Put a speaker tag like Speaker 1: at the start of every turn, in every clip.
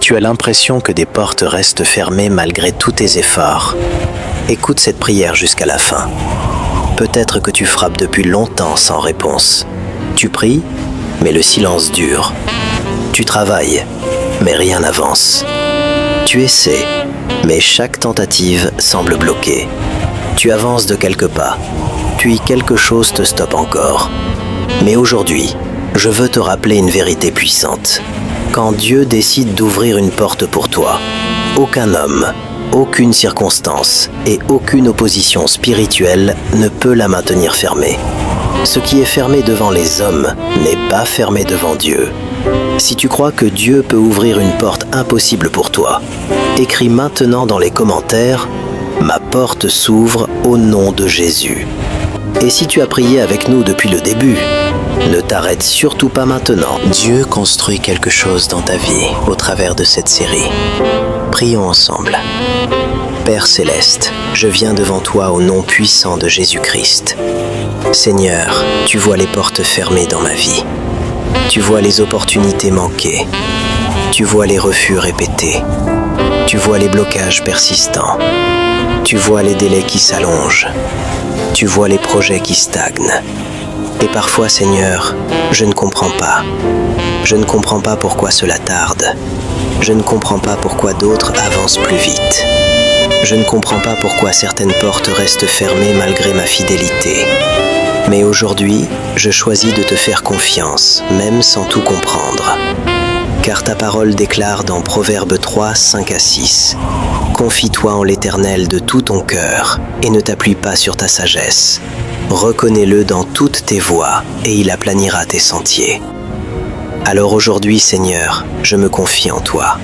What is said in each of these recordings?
Speaker 1: tu as l'impression que des portes restent fermées malgré tous tes efforts, écoute cette prière jusqu'à la fin. Peut-être que tu frappes depuis longtemps sans réponse. Tu pries, mais le silence dure. Tu travailles, mais rien n'avance. Tu essaies, mais chaque tentative semble bloquée. Tu avances de quelques pas, puis quelque chose te stoppe encore. Mais aujourd'hui, je veux te rappeler une vérité puissante. Quand Dieu décide d'ouvrir une porte pour toi, aucun homme, aucune circonstance et aucune opposition spirituelle ne peut la maintenir fermée. Ce qui est fermé devant les hommes n'est pas fermé devant Dieu. Si tu crois que Dieu peut ouvrir une porte impossible pour toi, écris maintenant dans les commentaires « Ma porte s'ouvre au nom de Jésus ». Et si tu as prié avec nous depuis le début, ne t'arrête surtout pas maintenant. Dieu construit quelque chose dans ta vie au travers de cette série. Prions ensemble. Père Céleste, je viens devant toi au nom puissant de Jésus-Christ. Seigneur, tu vois les portes fermées dans ma vie. Tu vois les opportunités manquées. Tu vois les refus répétés. Tu vois les blocages persistants. Tu vois les délais qui s'allongent. Tu vois les projets qui stagnent. Et parfois, Seigneur, je ne comprends pas. Je ne comprends pas pourquoi cela tarde. Je ne comprends pas pourquoi d'autres avancent plus vite. Je ne comprends pas pourquoi certaines portes restent fermées malgré ma fidélité. Mais aujourd'hui, je choisis de te faire confiance, même sans tout comprendre. Car ta parole déclare dans Proverbe 3, 5 à 6 « Confie-toi en l'Éternel de tout ton cœur et ne t'appuie pas sur ta sagesse. Reconnais-le dans toutes tes voies et il aplanira tes sentiers. » Alors aujourd'hui, Seigneur, je me confie en toi.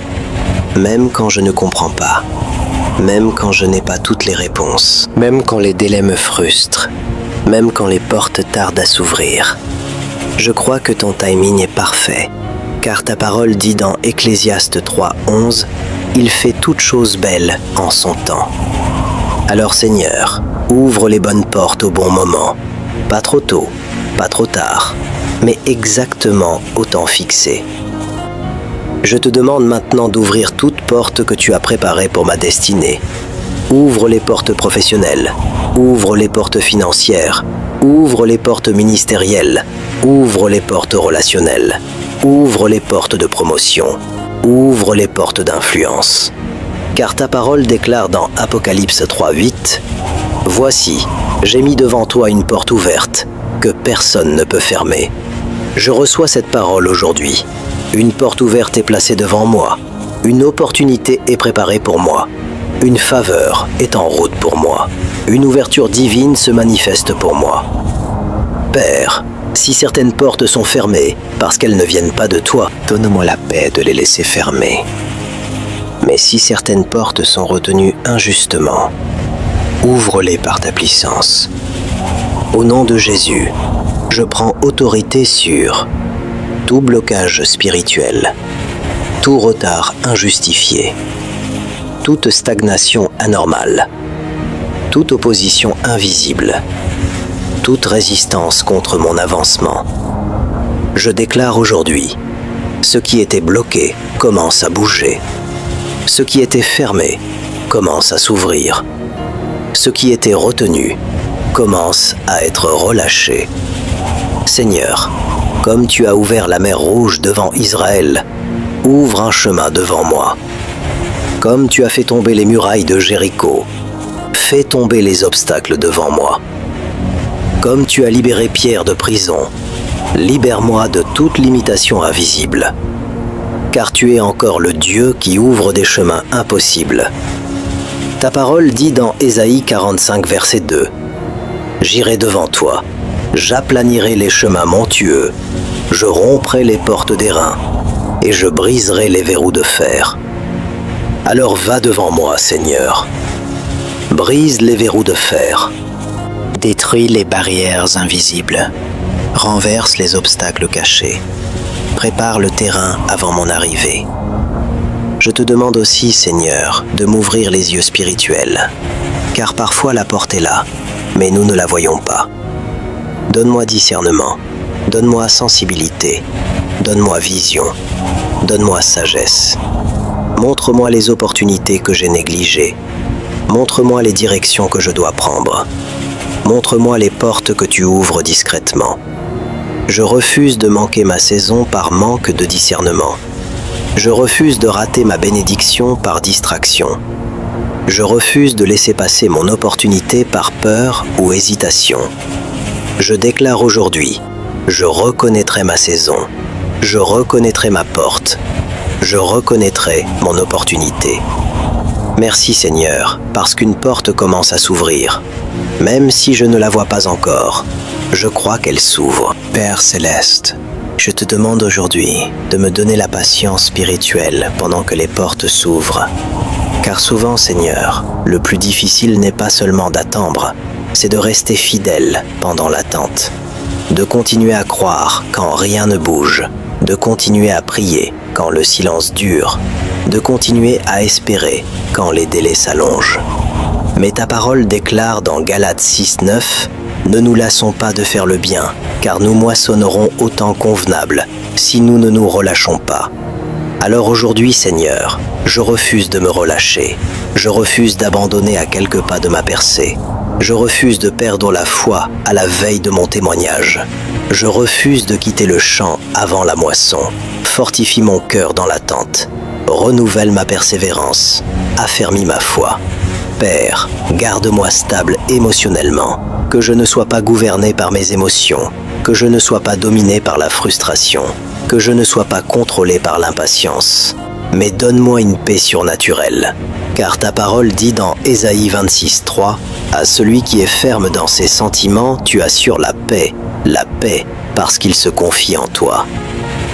Speaker 1: Même quand je ne comprends pas, même quand je n'ai pas toutes les réponses, même quand les délais me frustrent, même quand les portes tardent à s'ouvrir. Je crois que ton timing est parfait, car ta parole dit dans Ecclésiaste 3, 11 « Il fait toutes choses belles en son temps ». Alors Seigneur, ouvre les bonnes portes au bon moment, pas trop tôt, pas trop tard, mais exactement au temps fixé. Je te demande maintenant d'ouvrir toute porte que tu as préparée pour ma destinée. Ouvre les portes professionnelles, ouvre les portes financières, ouvre les portes ministérielles, ouvre les portes relationnelles, ouvre les portes de promotion, ouvre les portes d'influence. Car ta parole déclare dans Apocalypse 3:8 « Voici, j'ai mis devant toi une porte ouverte, que personne ne peut fermer. » Je reçois cette parole aujourd'hui. Une porte ouverte est placée devant moi. Une opportunité est préparée pour moi. Une faveur est en route pour moi. Une ouverture divine se manifeste pour moi. Père, si certaines portes sont fermées parce qu'elles ne viennent pas de toi, donne-moi la paix de les laisser fermer. Mais si certaines portes sont retenues injustement, ouvre-les par ta puissance. Au nom de Jésus, je prends autorité sur tout blocage spirituel, tout retard injustifié, toute stagnation anormale, toute opposition invisible, toute résistance contre mon avancement. Je déclare aujourd'hui, ce qui était bloqué commence à bouger. Ce qui était fermé commence à s'ouvrir. Ce qui était retenu commence à être relâché. Seigneur, comme tu as ouvert la mer Rouge devant Israël, ouvre un chemin devant moi. Comme tu as fait tomber les murailles de Jéricho, fais tomber les obstacles devant moi. Comme tu as libéré Pierre de prison, libère-moi de toute limitation invisible. Car tu es encore le Dieu qui ouvre des chemins impossibles. Ta parole dit dans Ésaïe 45, verset 2 « J'irai devant toi, j'aplanirai les chemins montueux, je romprai les portes d'airain, et je briserai les verrous de fer. Alors va devant moi, Seigneur. Brise les verrous de fer. Détruis les barrières invisibles. Renverse les obstacles cachés. Prépare le terrain avant mon arrivée. Je te demande aussi, Seigneur, de m'ouvrir les yeux spirituels, car parfois la porte est là, mais nous ne la voyons pas. Donne-moi discernement, donne-moi sensibilité, donne-moi vision, Donne-moi sagesse. Montre-moi les opportunités que j'ai négligées. Montre-moi les directions que je dois prendre. Montre-moi les portes que tu ouvres discrètement. Je refuse de manquer ma saison par manque de discernement. Je refuse de rater ma bénédiction par distraction. Je refuse de laisser passer mon opportunité par peur ou hésitation. Je déclare aujourd'hui, je reconnaîtrai ma saison. Je reconnaîtrai ma porte. Je reconnaîtrai mon opportunité. Merci Seigneur, parce qu'une porte commence à s'ouvrir. Même si je ne la vois pas encore, je crois qu'elle s'ouvre. Père Céleste, je te demande aujourd'hui de me donner la patience spirituelle pendant que les portes s'ouvrent. Car souvent, Seigneur, le plus difficile n'est pas seulement d'attendre, c'est de rester fidèle pendant l'attente. De continuer à croire quand rien ne bouge, de continuer à prier quand le silence dure, de continuer à espérer quand les délais s'allongent. Mais ta parole déclare dans Galates 6:9 « Ne nous lassons pas de faire le bien, car nous moissonnerons au temps convenable, si nous ne nous relâchons pas. » Alors aujourd'hui, Seigneur, je refuse de me relâcher. Je refuse d'abandonner à quelques pas de ma percée. Je refuse de perdre la foi à la veille de mon témoignage. Je refuse de quitter le champ avant la moisson. Fortifie mon cœur dans l'attente. Renouvelle ma persévérance. Affermis ma foi. Père, garde-moi stable émotionnellement. Que je ne sois pas gouverné par mes émotions. Que je ne sois pas dominé par la frustration. Que je ne sois pas contrôlé par l'impatience. Mais donne-moi une paix surnaturelle. Car ta parole dit dans Ésaïe 26:3 « À celui qui est ferme dans ses sentiments, tu assures la paix, parce qu'il se confie en toi. »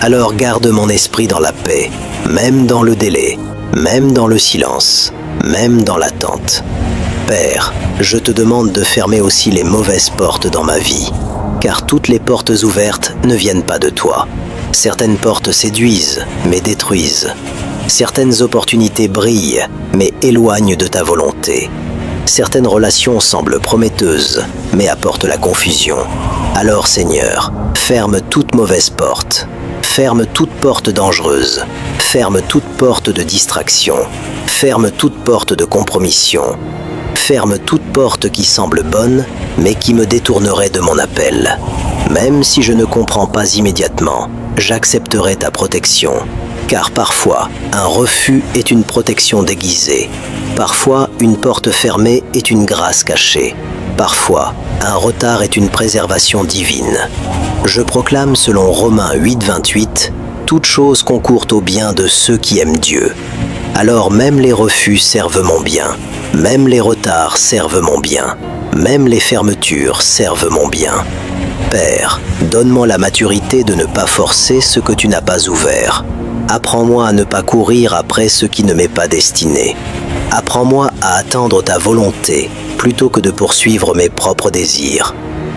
Speaker 1: Alors garde mon esprit dans la paix, même dans le délai, même dans le silence, même dans l'attente. Père, je te demande de fermer aussi les mauvaises portes dans ma vie, car toutes les portes ouvertes ne viennent pas de toi. Certaines portes séduisent, mais détruisent. Certaines opportunités brillent, mais éloignent de ta volonté. Certaines relations semblent prometteuses, mais apportent la confusion. Alors Seigneur, ferme toute mauvaise porte. Ferme toute porte dangereuse. Ferme toute porte de distraction. Ferme toute porte de compromission. Ferme toute porte qui semble bonne, mais qui me détournerait de mon appel. Même si je ne comprends pas immédiatement, j'accepterai ta protection. Car parfois, un refus est une protection déguisée. Parfois, une porte fermée est une grâce cachée. Parfois, un retard est une préservation divine. Je proclame selon Romains 8:28, « Toute chose concourt au bien de ceux qui aiment Dieu. » Alors même les refus servent mon bien. Même les retards servent mon bien. Même les fermetures servent mon bien. Père, donne-moi la maturité de ne pas forcer ce que tu n'as pas ouvert. Apprends-moi à ne pas courir après ce qui ne m'est pas destiné. Apprends-moi à attendre ta volonté plutôt que de poursuivre mes propres désirs.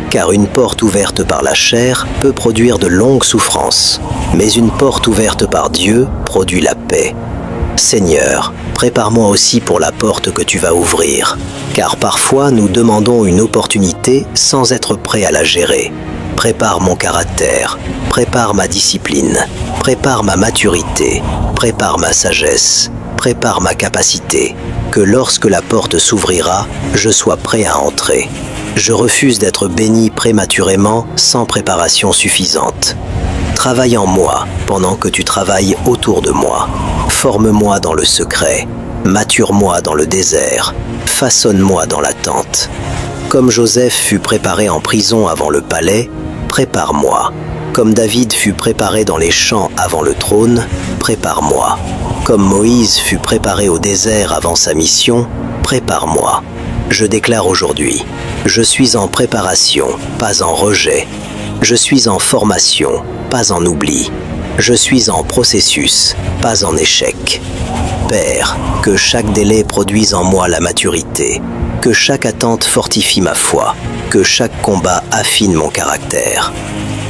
Speaker 1: Car une porte ouverte par la chair peut produire de longues souffrances, mais une porte ouverte par Dieu produit la paix. Seigneur, prépare-moi aussi pour la porte que tu vas ouvrir, car parfois nous demandons une opportunité sans être prêts à la gérer. Prépare mon caractère, prépare ma discipline, prépare ma maturité, prépare ma sagesse, prépare ma capacité, que lorsque la porte s'ouvrira, je sois prêt à entrer. Je refuse d'être béni prématurément sans préparation suffisante. Travaille en moi pendant que tu travailles autour de moi. Forme-moi dans le secret, mature-moi dans le désert, façonne-moi dans l'attente. Comme Joseph fut préparé en prison avant le palais, prépare-moi. Comme David fut préparé dans les champs avant le trône, prépare-moi. Comme Moïse fut préparé au désert avant sa mission, prépare-moi. Je déclare aujourd'hui, je suis en préparation, pas en rejet. Je suis en formation, pas en oubli. Je suis en processus, pas en échec. Père, que chaque délai produise en moi la maturité, que chaque attente fortifie ma foi, que chaque combat affine mon caractère.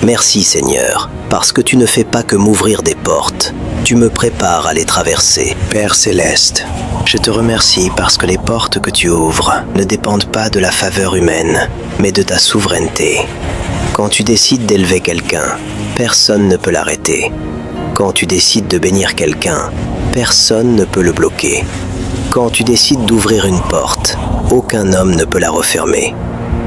Speaker 1: Merci Seigneur, parce que tu ne fais pas que m'ouvrir des portes, tu me prépares à les traverser. Père Céleste, je te remercie parce que les portes que tu ouvres ne dépendent pas de la faveur humaine, mais de ta souveraineté. Quand tu décides d'élever quelqu'un, personne ne peut l'arrêter. Quand tu décides de bénir quelqu'un, personne ne peut le bloquer. Quand tu décides d'ouvrir une porte, aucun homme ne peut la refermer.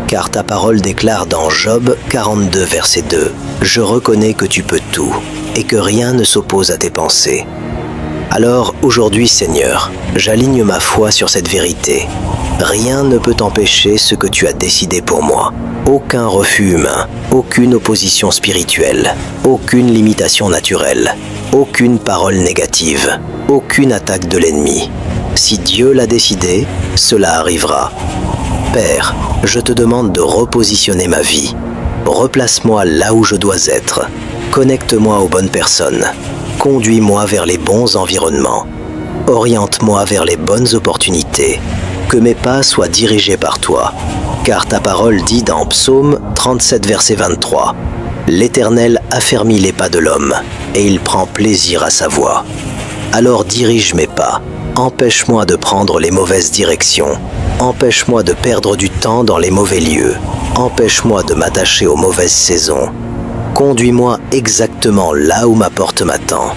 Speaker 1: Car ta parole déclare dans Job 42, verset 2, « Je reconnais que tu peux tout et que rien ne s'oppose à tes pensées. » Alors aujourd'hui, Seigneur, j'aligne ma foi sur cette vérité. Rien ne peut empêcher ce que tu as décidé pour moi. Aucun refus humain, aucune opposition spirituelle, aucune limitation naturelle, aucune parole négative, aucune attaque de l'ennemi. Si Dieu l'a décidé, cela arrivera. Père, je te demande de repositionner ma vie. Replace-moi là où je dois être. Connecte-moi aux bonnes personnes. Conduis-moi vers les bons environnements. Oriente-moi vers les bonnes opportunités. Que mes pas soient dirigés par toi. Car ta parole dit dans Psaume 37, verset 23, « L'Éternel affermit les pas de l'homme, et il prend plaisir à sa voie. » Alors dirige mes pas. Empêche-moi de prendre les mauvaises directions. Empêche-moi de perdre du temps dans les mauvais lieux. Empêche-moi de m'attacher aux mauvaises saisons. Conduis-moi exactement là où ma porte m'attend.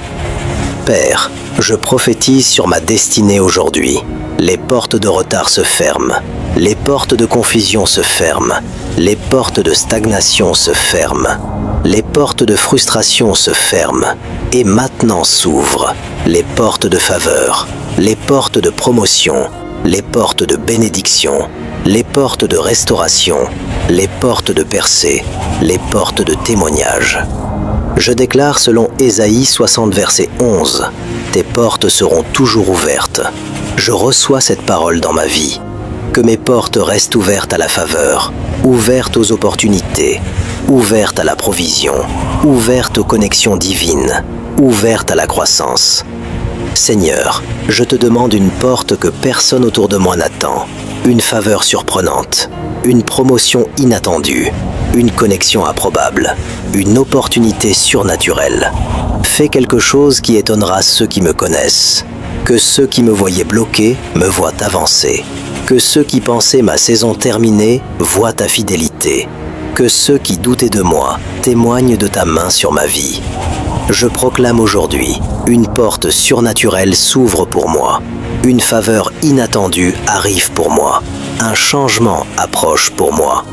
Speaker 1: Père, je prophétise sur ma destinée aujourd'hui. Les portes de retard se ferment. Les portes de confusion se ferment. Les portes de stagnation se ferment. Les portes de frustration se ferment. Et maintenant s'ouvrent les portes de faveur, les portes de promotion, les portes de bénédiction, les portes de restauration, les portes de percée, les portes de témoignage. Je déclare selon Ésaïe 60, verset 11, « Tes portes seront toujours ouvertes. » Je reçois cette parole dans ma vie. Que mes portes restent ouvertes à la faveur, ouvertes aux opportunités, ouvertes à la provision, ouvertes aux connexions divines, ouvertes à la croissance. Seigneur, je te demande une porte que personne autour de moi n'attend, une faveur surprenante, une promotion inattendue, une connexion improbable, une opportunité surnaturelle. Fais quelque chose qui étonnera ceux qui me connaissent. Que ceux qui me voyaient bloqué me voient avancer. Que ceux qui pensaient ma saison terminée voient ta fidélité. Que ceux qui doutaient de moi témoignent de ta main sur ma vie. Je proclame aujourd'hui, une porte surnaturelle s'ouvre pour moi. Une faveur inattendue arrive pour moi. Un changement approche pour moi.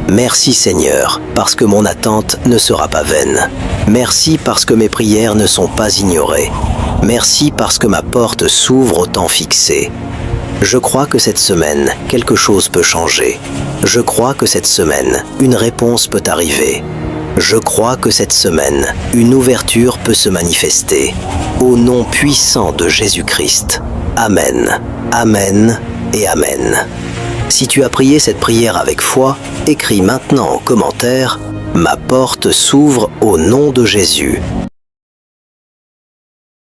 Speaker 1: Merci Seigneur, parce que mon attente ne sera pas vaine. Merci parce que mes prières ne sont pas ignorées. Merci parce que ma porte s'ouvre au temps fixé. Je crois que cette semaine, quelque chose peut changer. Je crois que cette semaine, une réponse peut arriver. Je crois que cette semaine, une ouverture peut se manifester. Au nom puissant de Jésus-Christ. Amen, Amen et Amen. Si tu as prié cette prière avec foi, écris maintenant en commentaire « Ma porte s'ouvre au nom de Jésus ».